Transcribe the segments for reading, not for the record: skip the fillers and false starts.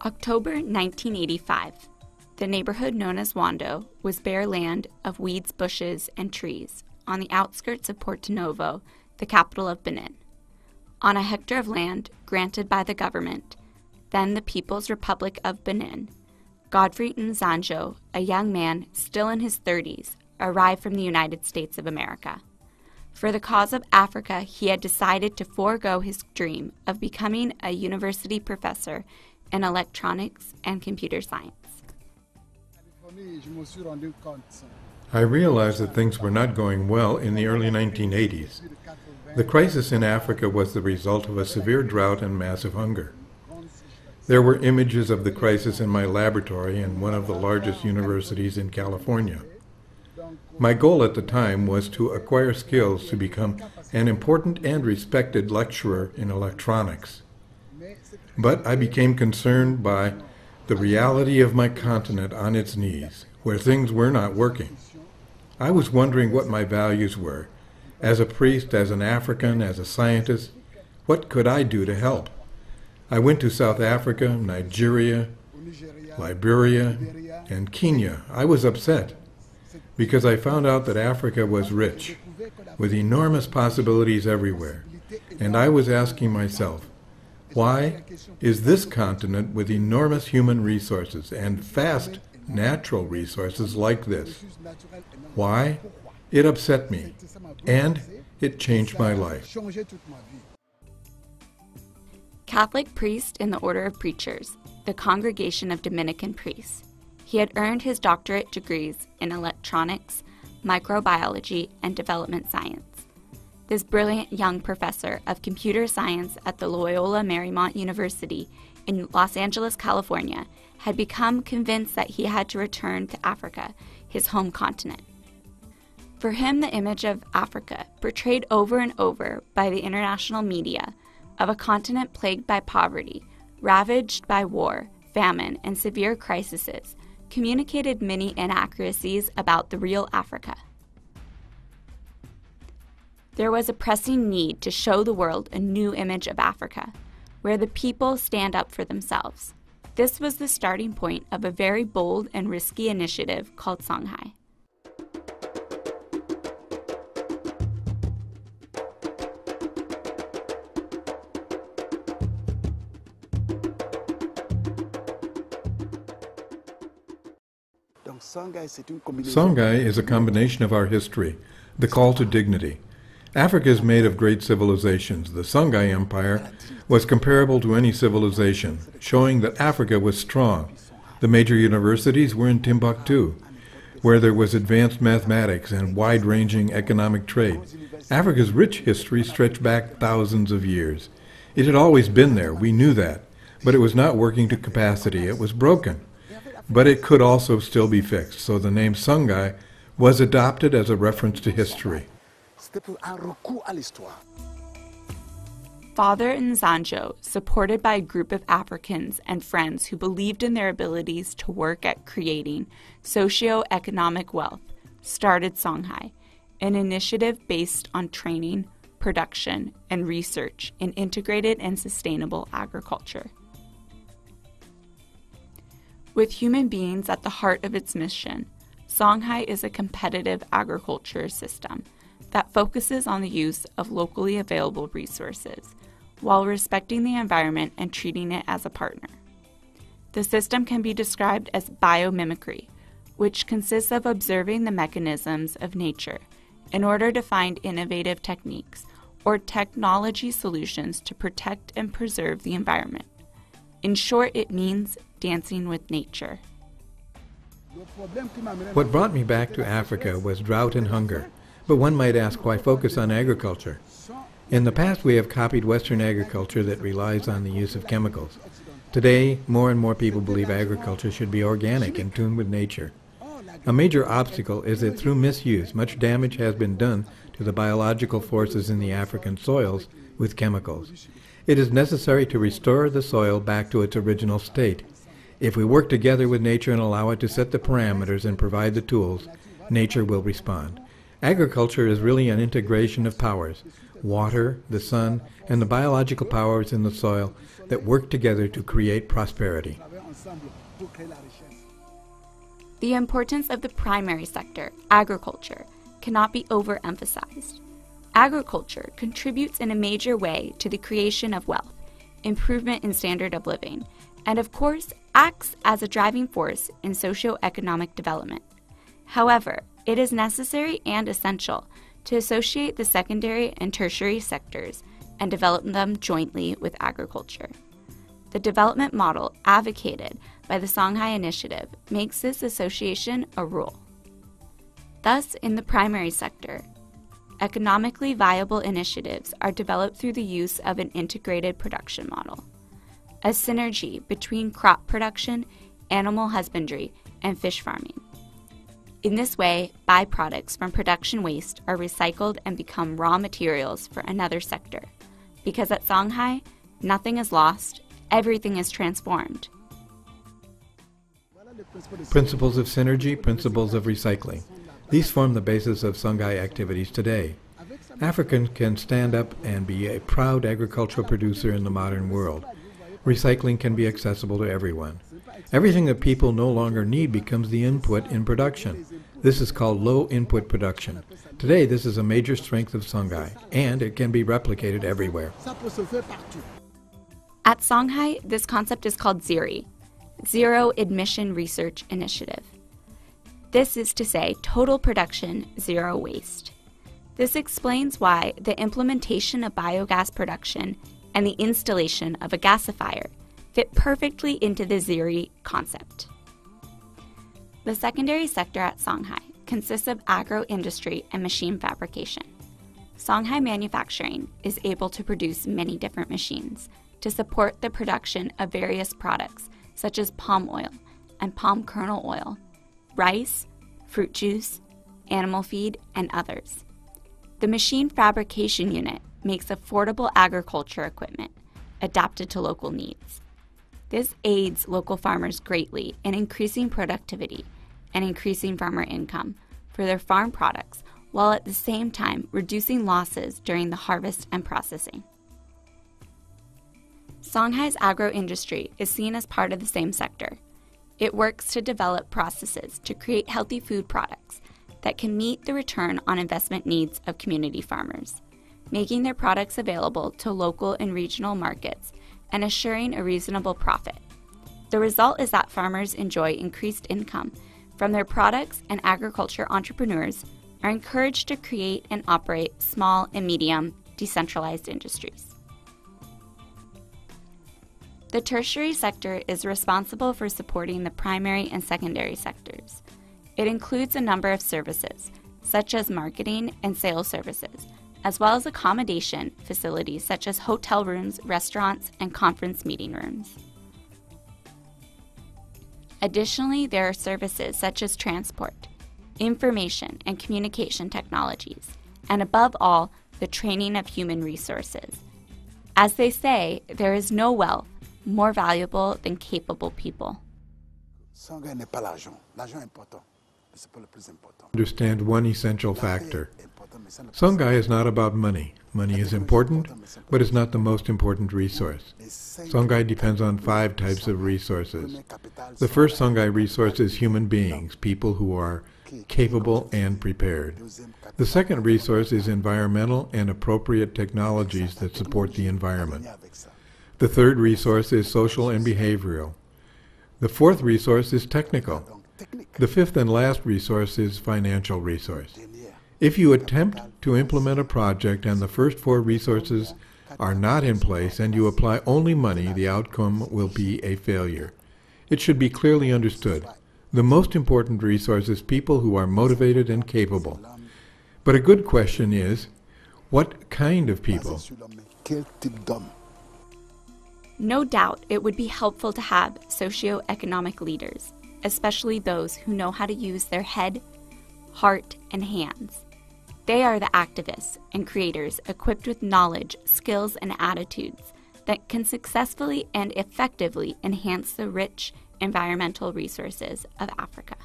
October 1985. The neighborhood known as Wando was bare land of weeds, bushes, and trees on the outskirts of Porto Novo, the capital of Benin. On a hectare of land granted by the government, then the People's Republic of Benin, Godfrey NZAMUJO, a young man still in his 30s, arrived from the United States of America. For the cause of Africa, he had decided to forego his dream of becoming a university professor in electronics and computer science. I realized that things were not going well in the early 1980s. The crisis in Africa was the result of a severe drought and massive hunger. There were images of the crisis in my laboratory in one of the largest universities in California. My goal at the time was to acquire skills to become an important and respected lecturer in electronics. But I became concerned by the reality of my continent on its knees, where things were not working. I was wondering what my values were. As a priest, as an African, as a scientist, what could I do to help? I went to South Africa, Nigeria, Liberia, and Kenya. I was upset because I found out that Africa was rich, with enormous possibilities everywhere. And I was asking myself, why is this continent with enormous human resources and vast natural resources like this? Why? It upset me, and it changed my life. Catholic priest in the Order of Preachers, the Congregation of Dominican Priests. He had earned his doctorate degrees in electronics, microbiology, and development science. This brilliant young professor of computer science at the Loyola Marymount University in Los Angeles, California, had become convinced that he had to return to Africa, his home continent. For him, the image of Africa, portrayed over and over by the international media, of a continent plagued by poverty, ravaged by war, famine, and severe crises, communicated many inaccuracies about the real Africa. There was a pressing need to show the world a new image of Africa, where the people stand up for themselves. This was the starting point of a very bold and risky initiative called Songhai. Songhai is a combination of our history, the call to dignity. Africa is made of great civilizations. The Songhai Empire was comparable to any civilization, showing that Africa was strong. The major universities were in Timbuktu, where there was advanced mathematics and wide-ranging economic trade. Africa's rich history stretched back thousands of years. It had always been there, we knew that, but it was not working to capacity. It was broken. But it could also still be fixed, so the name Songhai was adopted as a reference to history. Father NZAMUJO, supported by a group of Africans and friends who believed in their abilities to work at creating socio-economic wealth, started Songhai, an initiative based on training, production, and research in integrated and sustainable agriculture. With human beings at the heart of its mission, Songhai is a competitive agriculture system that focuses on the use of locally available resources while respecting the environment and treating it as a partner. The system can be described as biomimicry, which consists of observing the mechanisms of nature in order to find innovative techniques or technology solutions to protect and preserve the environment. In short, it means dancing with nature. What brought me back to Africa was drought and hunger. But one might ask, why focus on agriculture? In the past, we have copied Western agriculture that relies on the use of chemicals. Today, more and more people believe agriculture should be organic and tuned with nature. A major obstacle is that through misuse, much damage has been done to the biological forces in the African soils with chemicals. It is necessary to restore the soil back to its original state. If we work together with nature and allow it to set the parameters and provide the tools, nature will respond. Agriculture is really an integration of powers, water, the sun, and the biological powers in the soil that work together to create prosperity. The importance of the primary sector, agriculture, cannot be overemphasized. Agriculture contributes in a major way to the creation of wealth, improvement in standard of living, and of course acts as a driving force in socio-economic development. However, it is necessary and essential to associate the secondary and tertiary sectors and develop them jointly with agriculture. The development model advocated by the Songhaï initiative makes this association a rule. Thus, in the primary sector, economically viable initiatives are developed through the use of an integrated production model, a synergy between crop production, animal husbandry, and fish farming. In this way, byproducts from production waste are recycled and become raw materials for another sector, because at Songhai, nothing is lost, everything is transformed. Principles of synergy, principles of recycling. These form the basis of Songhai activities today. Africans can stand up and be a proud agricultural producer in the modern world. Recycling can be accessible to everyone. Everything that people no longer need becomes the input in production. This is called low-input production. Today, this is a major strength of Songhai, and it can be replicated everywhere. At Songhai, this concept is called ZERI, Zero Emission Research Initiative. This is to say, total production, zero waste. This explains why the implementation of biogas production and the installation of a gasifier fit perfectly into the ZERI concept. The secondary sector at Songhai consists of agro-industry and machine fabrication. Songhai Manufacturing is able to produce many different machines to support the production of various products such as palm oil and palm kernel oil, rice, fruit juice, animal feed, and others. The machine fabrication unit makes affordable agriculture equipment adapted to local needs. This aids local farmers greatly in increasing productivity and increasing farmer income for their farm products, while at the same time reducing losses during the harvest and processing. Songhai's agro-industry is seen as part of the same sector. It works to develop processes to create healthy food products that can meet the return on investment needs of community farmers, making their products available to local and regional markets and assuring a reasonable profit. The result is that farmers enjoy increased income from their products, and agriculture entrepreneurs are encouraged to create and operate small and medium decentralized industries. The tertiary sector is responsible for supporting the primary and secondary sectors. It includes a number of services, such as marketing and sales services, as well as accommodation facilities such as hotel rooms, restaurants, and conference meeting rooms. Additionally, there are services such as transport, information and communication technologies, and above all, the training of human resources. As they say, there is no wealth more valuable than capable people. Understand one essential factor. Songhai is not about money. Money is important, but it's not the most important resource. Songhai depends on 5 types of resources. The first Songhai resource is human beings, people who are capable and prepared. The second resource is environmental and appropriate technologies that support the environment. The third resource is social and behavioral. The fourth resource is technical. The fifth and last resource is financial resource. If you attempt to implement a project and the first 4 resources are not in place and you apply only money, the outcome will be a failure. It should be clearly understood. The most important resource is people who are motivated and capable. But a good question is, what kind of people? No doubt it would be helpful to have socio-economic leaders, especially those who know how to use their head, heart, and hands. They are the activists and creators equipped with knowledge, skills, and attitudes that can successfully and effectively enhance the rich environmental resources of Africa.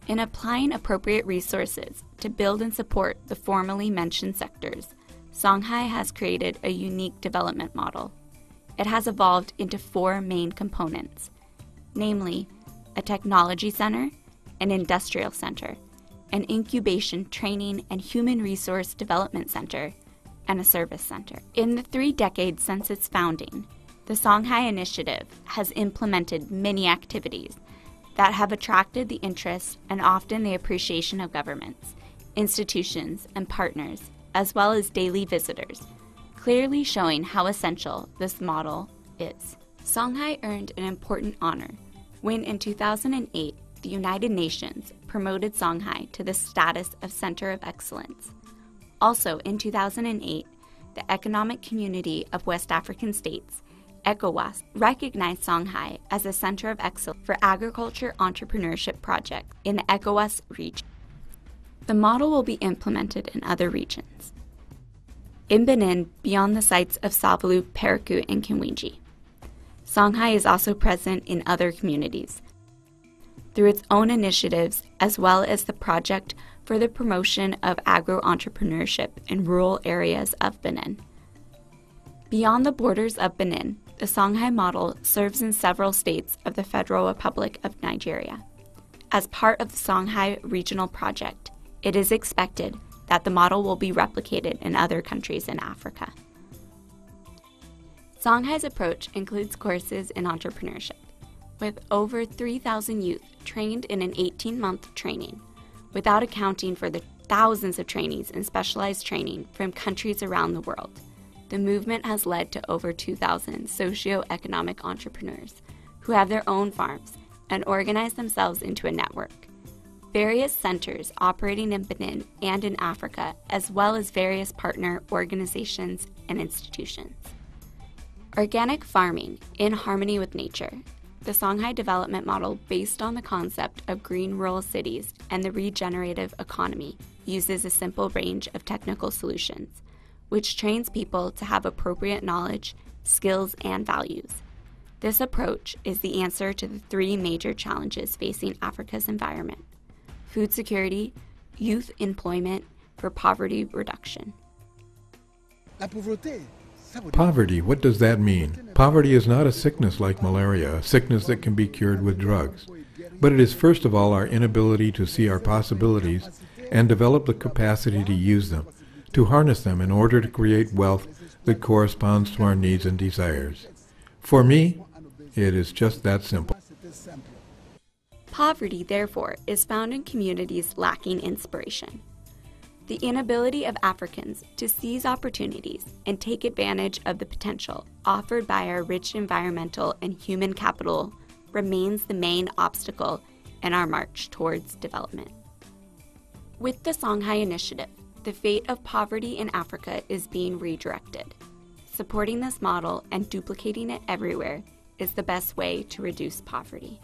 In applying appropriate resources to build and support the formerly mentioned sectors, Songhai has created a unique development model. It has evolved into 4 main components: namely a technology center, an industrial center, an incubation, training, and human resource development center, and a service center. In the 3 decades since its founding, the Songhai Initiative has implemented many activities that have attracted the interest and often the appreciation of governments, institutions, and partners, as well as daily visitors, clearly showing how essential this model is. Songhai earned an important honor when in 2008, the United Nations promoted Songhai to the status of Center of Excellence. Also in 2008, the Economic Community of West African States, ECOWAS, recognized Songhai as a Center of Excellence for Agriculture Entrepreneurship Projects in the ECOWAS region. The model will be implemented in other regions. In Benin, beyond the sites of Savalu, Periku, and Kinwinji, Songhai is also present in other communities through its own initiatives as well as the project for the promotion of agro-entrepreneurship in rural areas of Benin. Beyond the borders of Benin, the Songhai model serves in several states of the Federal Republic of Nigeria. As part of the Songhai Regional Project, it is expected that the model will be replicated in other countries in Africa. Songhai's approach includes courses in entrepreneurship, with over 3,000 youth trained in an 18-month training, without accounting for the thousands of trainees in specialized training from countries around the world. The movement has led to over 2,000 socio-economic entrepreneurs who have their own farms and organize themselves into a network. Various centers operating in Benin and in Africa, as well as various partner organizations and institutions. Organic farming in harmony with nature. The Songhai development model, based on the concept of green rural cities and the regenerative economy, uses a simple range of technical solutions, which trains people to have appropriate knowledge, skills, and values. This approach is the answer to the 3 major challenges facing Africa's environment: food security, youth employment, for poverty reduction. Poverty, what does that mean? Poverty is not a sickness like malaria, a sickness that can be cured with drugs. But it is first of all our inability to see our possibilities and develop the capacity to use them, to harness them in order to create wealth that corresponds to our needs and desires. For me, it is just that simple. Poverty, therefore, is found in communities lacking inspiration. The inability of Africans to seize opportunities and take advantage of the potential offered by our rich environmental and human capital remains the main obstacle in our march towards development. With the Songhai Initiative, the fate of poverty in Africa is being redirected. Supporting this model and duplicating it everywhere is the best way to reduce poverty.